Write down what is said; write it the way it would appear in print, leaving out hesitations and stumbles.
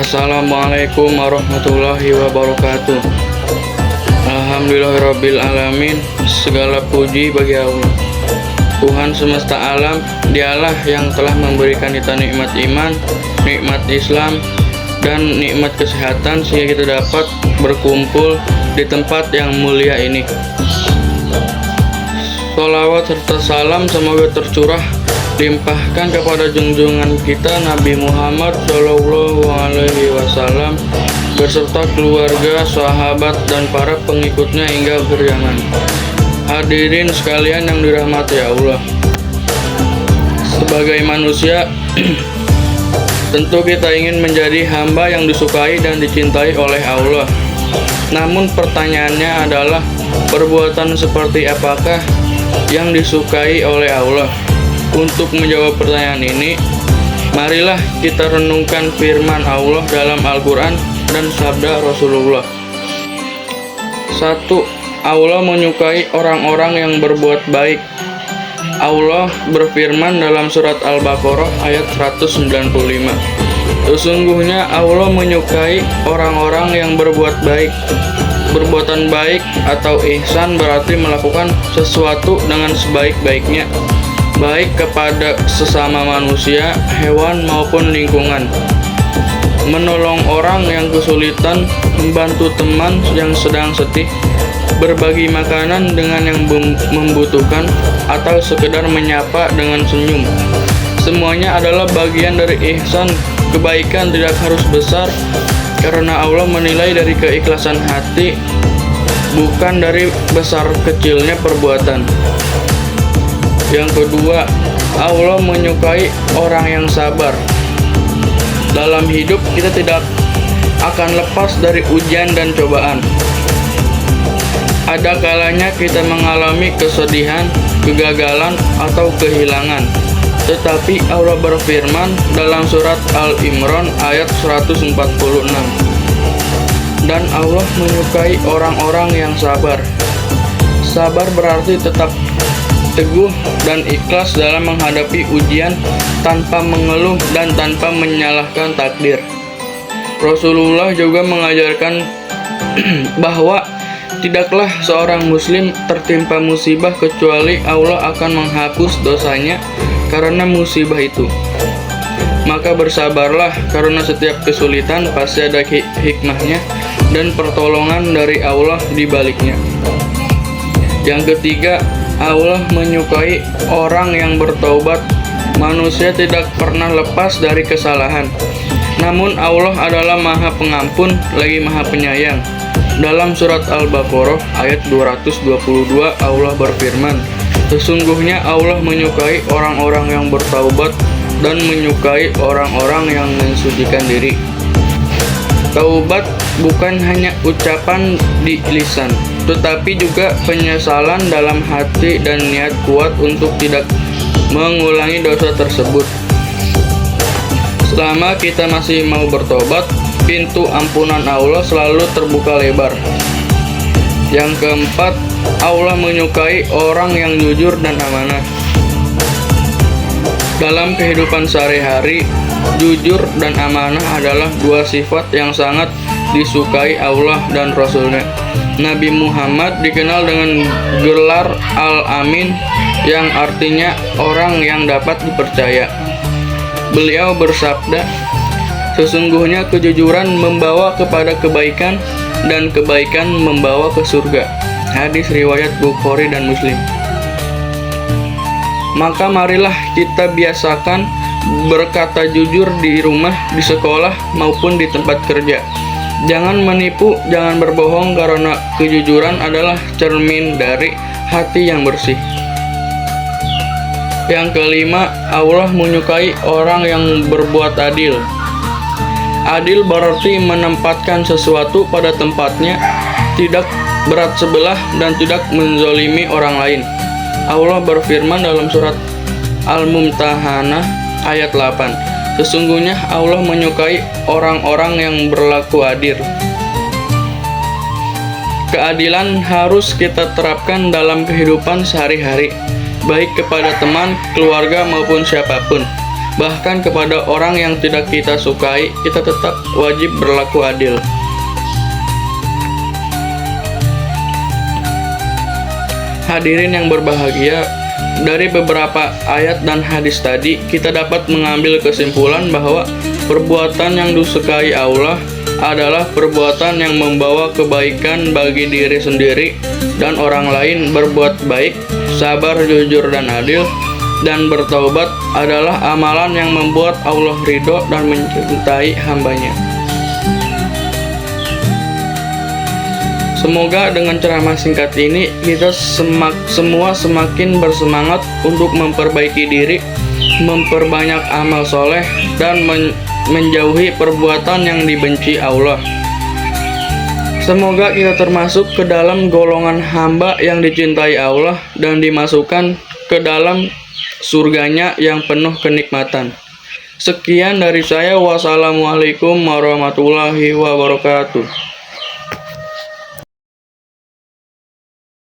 Assalamualaikum warahmatullahi wabarakatuh. Alhamdulillahirabbil alamin. Segala puji bagi Allah, Tuhan semesta alam. Dialah yang telah memberikan kita nikmat iman, nikmat Islam, dan nikmat kesehatan sehingga kita dapat berkumpul di tempat yang mulia ini. Sholawat serta salam semoga tercurah limpahkan kepada junjungan kita Nabi Muhammad SAW beserta keluarga, sahabat, dan para pengikutnya hingga akhir zaman. Hadirin sekalian yang dirahmati Allah, sebagai manusia tentu kita ingin menjadi hamba yang disukai dan dicintai oleh Allah. Namun pertanyaannya adalah, perbuatan seperti apakah yang disukai oleh Allah? Untuk menjawab pertanyaan ini, marilah kita renungkan firman Allah dalam Al-Quran dan sabda Rasulullah. 1. Allah menyukai orang-orang yang berbuat baik. Allah berfirman dalam surat Al-Baqarah ayat 195. Sesungguhnya Allah menyukai orang-orang yang berbuat baik. Berbuatan baik atau ihsan berarti melakukan sesuatu dengan sebaik-baiknya, baik kepada sesama manusia, hewan, maupun lingkungan. Menolong orang yang kesulitan, membantu teman yang sedang sedih, berbagi makanan dengan yang membutuhkan, atau sekedar menyapa dengan senyum. Semuanya adalah bagian dari ihsan. Kebaikan tidak harus besar, karena Allah menilai dari keikhlasan hati, bukan dari besar kecilnya perbuatan. Yang kedua, Allah menyukai orang yang sabar. Dalam hidup kita tidak akan lepas dari ujian dan cobaan. Ada kalanya kita mengalami kesedihan, kegagalan, atau kehilangan. Tetapi Allah berfirman dalam surat Al-Imran ayat 146. Dan Allah menyukai orang-orang yang sabar. Sabar berarti tetap teguh dan ikhlas dalam menghadapi ujian tanpa mengeluh dan tanpa menyalahkan takdir. Rasulullah juga mengajarkan bahwa tidaklah seorang muslim tertimpa musibah kecuali Allah akan menghapus dosanya karena musibah itu. Maka bersabarlah, karena setiap kesulitan pasti ada hikmahnya dan pertolongan dari Allah di baliknya. Yang ketiga, Allah menyukai orang yang bertaubat. Manusia tidak pernah lepas dari kesalahan. Namun Allah adalah Maha Pengampun lagi Maha Penyayang. Dalam surat Al-Baqarah ayat 222 Allah berfirman, sesungguhnya Allah menyukai orang-orang yang bertaubat dan menyukai orang-orang yang mensucikan diri. Taubat bukan hanya ucapan di lisan, tetapi juga penyesalan dalam hati dan niat kuat untuk tidak mengulangi dosa tersebut. Selama kita masih mau bertobat, pintu ampunan Allah selalu terbuka lebar. Yang keempat, Allah menyukai orang yang jujur dan amanah. Dalam kehidupan sehari-hari, jujur dan amanah adalah dua sifat yang sangat disukai Allah dan Rasul-Nya. Nabi Muhammad dikenal dengan gelar Al-Amin, yang artinya orang yang dapat dipercaya. Beliau bersabda, sesungguhnya kejujuran membawa kepada kebaikan dan kebaikan membawa ke surga. Hadis riwayat Bukhari dan Muslim. Maka marilah kita biasakan berkata jujur di rumah, di sekolah, maupun di tempat kerja. Jangan menipu, jangan berbohong, karena kejujuran adalah cermin dari hati yang bersih. Yang kelima, Allah menyukai orang yang berbuat adil. Adil berarti menempatkan sesuatu pada tempatnya, tidak berat sebelah, dan tidak menzalimi orang lain. Allah berfirman dalam surat Al-Mumtahanah ayat 8, sesungguhnya Allah menyukai orang-orang yang berlaku adil. Keadilan harus kita terapkan dalam kehidupan sehari-hari, baik kepada teman, keluarga, maupun siapapun. Bahkan kepada orang yang tidak kita sukai, kita tetap wajib berlaku adil. Hadirin yang berbahagia, dari beberapa ayat dan hadis tadi, kita dapat mengambil kesimpulan bahwa perbuatan yang disukai Allah adalah perbuatan yang membawa kebaikan bagi diri sendiri dan orang lain. Berbuat baik, sabar, jujur, dan adil, dan bertaubat adalah amalan yang membuat Allah ridho dan mencintai hambanya. Semoga dengan ceramah singkat ini kita semua semakin bersemangat untuk memperbaiki diri, memperbanyak amal soleh, dan menjauhi perbuatan yang dibenci Allah. Semoga kita termasuk ke dalam golongan hamba yang dicintai Allah dan dimasukkan ke dalam surganya yang penuh kenikmatan. Sekian dari saya. Wassalamualaikum warahmatullahi wabarakatuh.